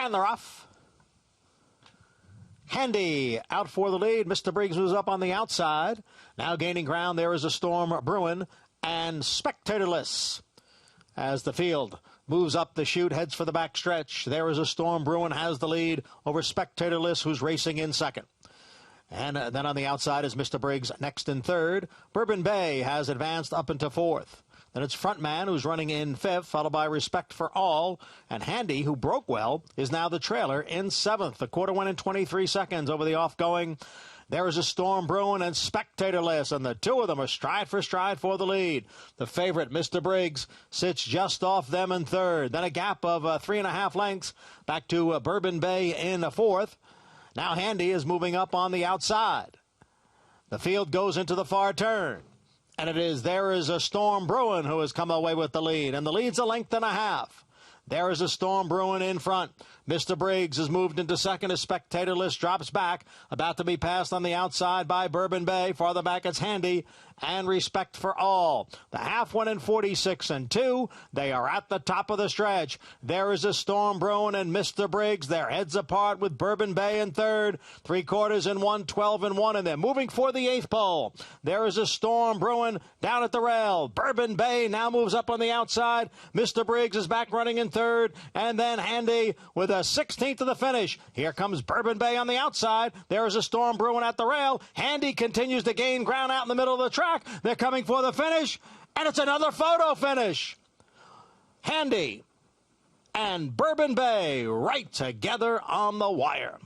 And they're off. Handy out for the lead. Mr. Briggs was up on the outside. Now gaining ground, there is a storm brewing and spectatorless. As the field moves up the chute, heads for the backstretch, there is a storm brewing, has the lead over spectatorless, who's racing in second. And then on the outside is Mr. Briggs next in third. Bourbon Bay has advanced up into fourth. Then it's Frontman, who's running in fifth, followed by Respect for All. And Handy, who broke well, is now the trailer in seventh. The quarter went in 23 seconds over the off-going. There is a storm brewing and spectatorless, and the two of them are stride for the lead. The favorite, Mr. Briggs, sits just off them in third. Then a gap of 3.5 lengths back to Bourbon Bay in fourth. Now Handy is moving up on the outside. The field goes into the far turn. And there is a storm brewing who has come away with the lead. And the lead's a length and a half. There is a storm brewing in front. Mr. Briggs has moved into second as spectatorless drops back. About to be passed on the outside by Bourbon Bay. Farther back it's Handy and Respect for All. The half went in 46-2. They are at the top of the stretch. There is a storm brewing and Mr. Briggs. They're heads apart with Bourbon Bay in third. 3/4 in 1, 12-1, and they're moving for the eighth pole. There is a storm brewing down at the rail. Bourbon Bay now moves up on the outside. Mr. Briggs is back running in third, and then Handy with a 16th of the finish. Here comes Bourbon Bay on the outside. There is a storm brewing at the rail. Handy continues to gain ground out in the middle of the track. They're coming for the finish, and it's another photo finish. Handy and Bourbon Bay right together on the wire.